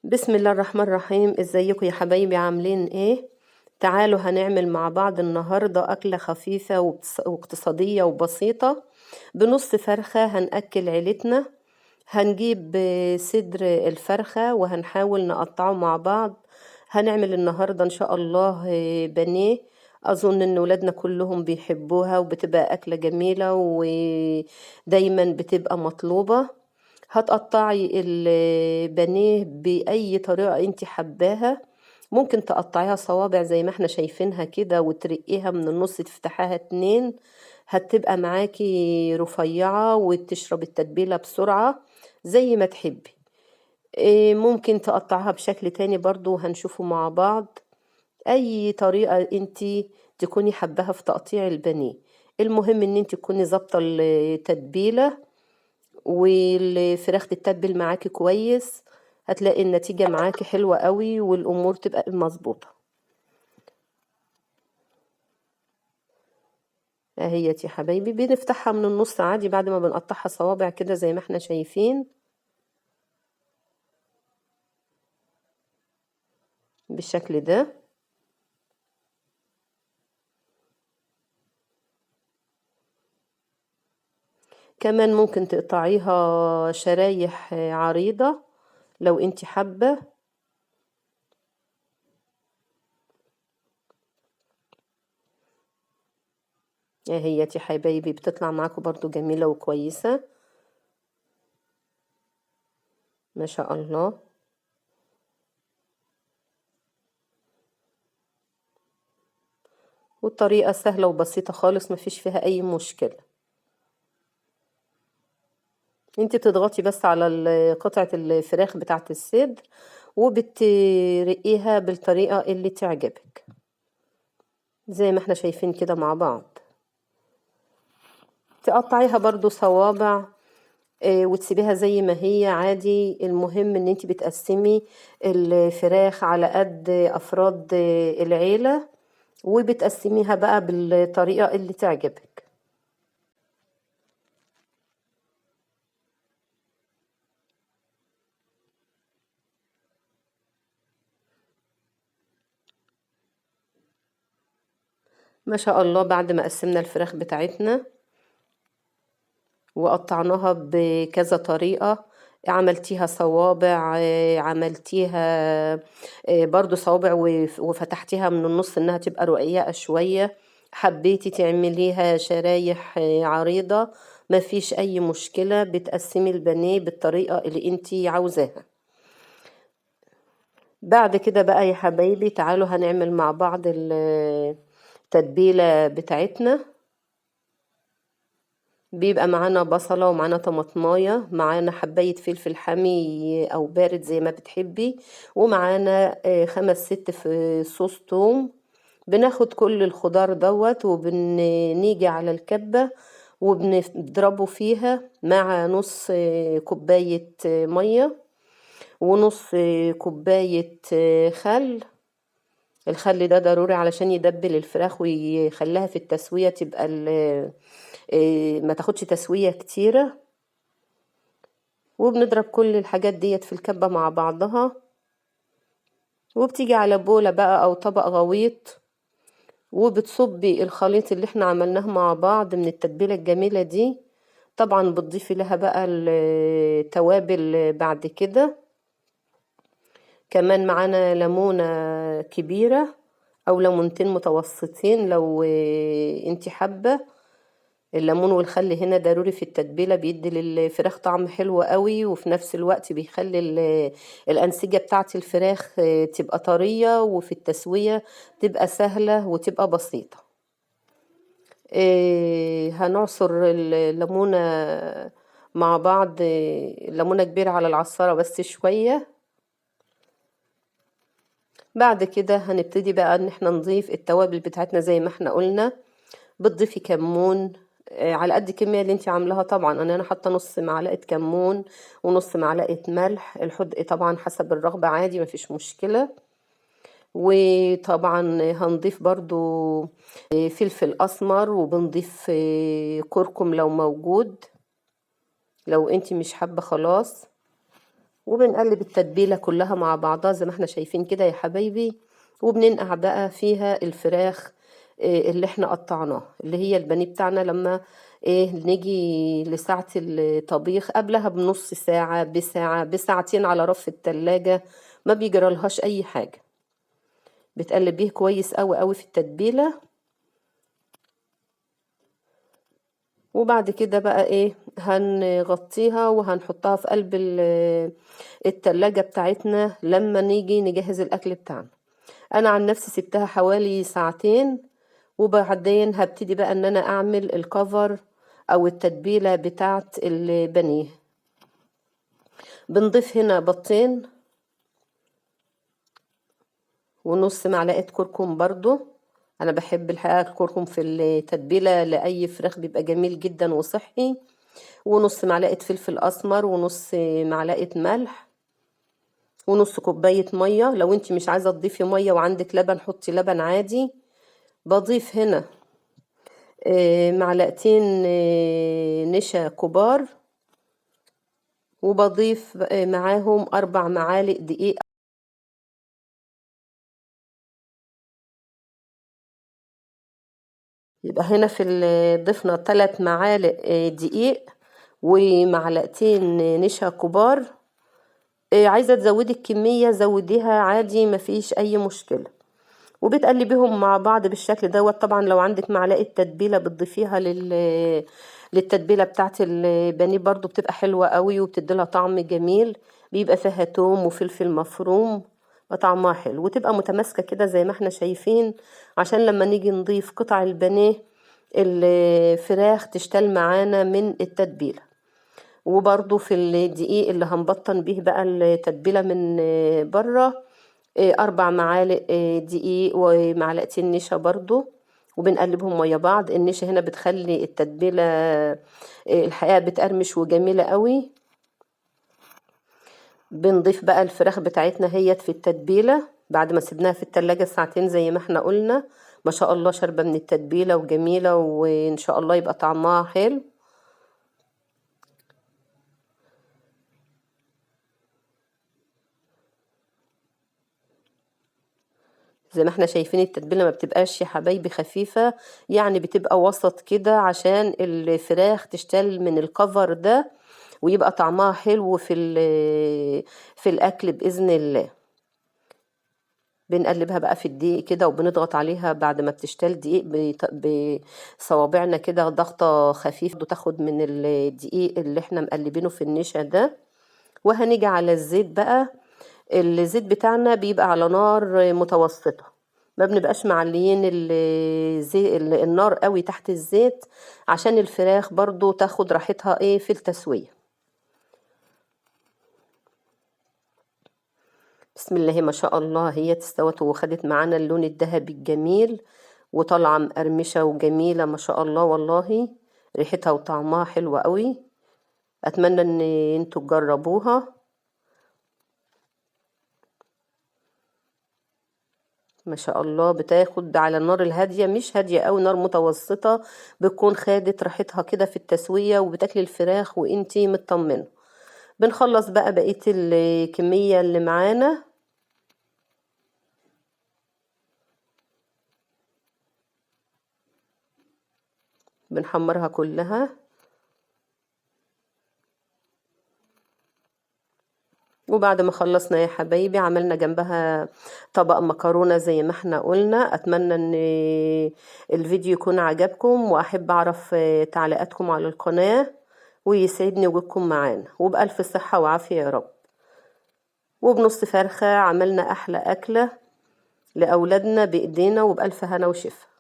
بسم الله الرحمن الرحيم. ازيكم يا حبايبي؟ عاملين ايه؟ تعالوا هنعمل مع بعض النهاردة أكلة خفيفة واقتصادية وبسيطة. بنص فرخة هنأكل عيلتنا. هنجيب صدر الفرخة وهنحاول نقطعه مع بعض. هنعمل النهاردة إن شاء الله بانيه. أظن إن ولادنا كلهم بيحبوها وبتبقى أكلة جميلة ودايما بتبقى مطلوبة. هتقطعي البانيه بأي طريقة انت حباها. ممكن تقطعيها صوابع زي ما احنا شايفينها كده وترقيها من النص تفتحها اتنين. هتبقى معاكي رفيعة وتشرب التتبيلة بسرعة زي ما تحبي. ممكن تقطعها بشكل تاني برضو هنشوفه مع بعض. اي طريقة انت تكوني حباها في تقطيع البانيه. المهم ان انت تكوني ظابطة التتبيلة والفراخ تتبل معاكي كويس. هتلاقي النتيجة معاكي حلوة قوي والأمور تبقى مظبوطة. اهي يا حبايبي بنفتحها من النص عادي بعد ما بنقطعها صوابع كده زي ما احنا شايفين بالشكل ده. كمان ممكن تقطعيها شرايح عريضة لو انت حابة. اهي يا حبايبي بتطلع معاكم برضو جميلة وكويسة ما شاء الله. والطريقة سهلة وبسيطة خالص مفيش فيها أي مشكلة. انت بتضغطي بس على قطعة الفراخ بتاعة الصدر وبترقيها بالطريقة اللي تعجبك زي ما احنا شايفين كده مع بعض. تقطعيها برضو صوابع وتسيبيها زي ما هي عادي. المهم ان انت بتقسمي الفراخ على قد افراد العيلة وبتقسميها بقى بالطريقة اللي تعجبك. ما شاء الله بعد ما قسمنا الفراخ بتاعتنا وقطعناها بكذا طريقة. عملتيها صوابع عملتيها برضو صوابع وفتحتيها من النص انها تبقى رقيقة شوية. حبيتي تعمليها شرايح عريضة مفيش اي مشكلة. بتقسمي البانيه بالطريقة اللي انتي عاوزاها. بعد كده بقى يا حبايبي تعالوا هنعمل مع بعض التتبيلة بتاعتنا. بيبقى معانا بصلة ومعانا طماطماية معانا حباية فلفل حامي أو بارد زي ما بتحبي ومعانا 5 6 في صوص توم. بناخد كل الخضار دوت وبنيجي على الكبة وبنضربه فيها مع نص كوباية مية ونص كوباية خل. الخل ده ضروري علشان يدبل الفراخ ويخليها في التسوية تبقى ما تاخدش تسوية كتيرة. وبنضرب كل الحاجات ديت في الكبة مع بعضها وبتيجي على بولة بقى او طبق غويط وبتصبي الخليط اللي احنا عملناه مع بعض من التتبيلة الجميلة دي. طبعا بتضيفي لها بقى التوابل بعد كده. كمان معانا ليمونة كبيرة او ليمونتين متوسطين لو انتي حابة. الليمون والخل هنا ضروري في التتبيلة بيدي للفراخ طعم حلو قوي وفي نفس الوقت بيخلي الأنسجة بتاعة الفراخ تبقى طرية وفي التسوية تبقى سهلة وتبقى بسيطة. هنعصر الليمونة مع بعض. ليمونة كبيرة على العصارة بس شوية. بعد كده هنبتدي بقى ان احنا نضيف التوابل بتاعتنا زي ما احنا قلنا. بتضيفي كمون على قد الكمية اللي انت عاملاها. طبعا انا حاطه نص معلقة كمون ونص معلقة ملح. الحدق طبعا حسب الرغبة عادي مفيش مشكلة. وطبعا هنضيف برضو فلفل اسمر وبنضيف كركم لو موجود. لو انت مش حابة خلاص. وبنقلب التتبيلة كلها مع بعضها زي ما احنا شايفين كده يا حبايبي. وبننقع بقى فيها الفراخ اللي احنا قطعناه، اللي هي البانيه بتاعنا. لما نيجي لساعة الطبيخ قبلها بنص ساعة، بساعة، بساعتين على رف التلاجة، ما بيجرالهاش اي حاجة. بتقلب بيه كويس قوي قوي في التتبيلة. وبعد كده بقى هنغطيها وهنحطها في قلب التلاجة بتاعتنا لما نيجي نجهز الاكل بتاعنا. انا عن نفسي سبتها حوالي ساعتين، وبعدين هبتدي بقى ان انا اعمل الكفر او التتبيلة بتاعت البانيه. بنضيف هنا بطين ونص معلقة كركم برضو. انا بحب الحقيقة الكركم في التتبيلة لاي فراخ، بيبقى جميل جدا وصحي. ونص معلقة فلفل اسمر، ونص معلقة ملح، ونص كوباية مية. لو انت مش عايزة تضيفي مية وعندك لبن حطي لبن عادي. بضيف هنا معلقتين نشا كبار، وبضيف معاهم 4 معالق دقيق. يبقى هنا ضفنا 3 معالق دقيق ومعلقتين نشا كبار. عايزة تزودي الكمية زوديها عادي، مفيش اي مشكلة. وبتقلبيهم مع بعض بالشكل دوت. طبعا لو عندك معلقة تتبيلة بتضيفيها للتتبيلة بتاعت البانيه برضو بتبقى حلوة قوي وبتديلها طعم جميل. بيبقى فيها توم وفلفل مفروم، طعمها حلو وتبقى متماسكة كده زي ما احنا شايفين، عشان لما نيجي نضيف قطع البانيه الفراخ تشتل معانا من التتبيلة. وبرضو في الدقيق اللي هنبطن به بقى التتبيلة من بره 4 معالق دقيق ومعلقتين نشا برضو، وبنقلبهم ويا بعض. النشا هنا بتخلي التتبيلة الحقيقة بتقرمش وجميلة قوي. بنضيف بقى الفراخ بتاعتنا هي في التتبيلة بعد ما سيبناها في التلاجة ساعتين زي ما احنا قلنا. ما شاء الله شاربة من التتبيلة وجميلة، وان شاء الله يبقى طعمها حلو. زي ما احنا شايفين التتبيلة ما بتبقاش يا حبايبي خفيفة، يعني بتبقى وسط كده عشان الفراخ تشتل من الكفر ده ويبقى طعمها حلو في الاكل باذن الله. بنقلبها بقى في الدقيق كده وبنضغط عليها بعد ما بتشتل دقيق بصوابعنا كده ضغطة خفيفة تاخد من الدقيق اللي احنا مقلبينه في النشا ده. وهنيجي على الزيت بقى. الزيت بتاعنا بيبقى على نار متوسطة، ما بنبقاش معليين النار قوي تحت الزيت، عشان الفراخ برضو تاخد راحتها في التسوية. بسم الله ما شاء الله، هي استوت وخدت معانا اللون الذهبي الجميل وطالعه مقرمشه وجميله ما شاء الله. والله ريحتها وطعمها حلوه قوي. اتمنى ان انتوا تجربوها. ما شاء الله بتاخد على النار الهاديه، مش هاديه قوي، نار متوسطه، بتكون خدت راحتها كده في التسويه وبتاكلي الفراخ وانتي مطمنه. بنخلص بقى بقيه الكميه اللي معانا. بنحمرها كلها. وبعد ما خلصنا يا حبايبي عملنا جنبها طبق مكرونة زي ما احنا قلنا. اتمنى ان الفيديو يكون عجبكم، واحب اعرف تعليقاتكم على القناة، ويسعدني وجودكم معانا، وبألف صحة وعافية يا رب. وبنص فرخة عملنا احلى اكلة لاولادنا بايدينا، وبألف هنا وشفا.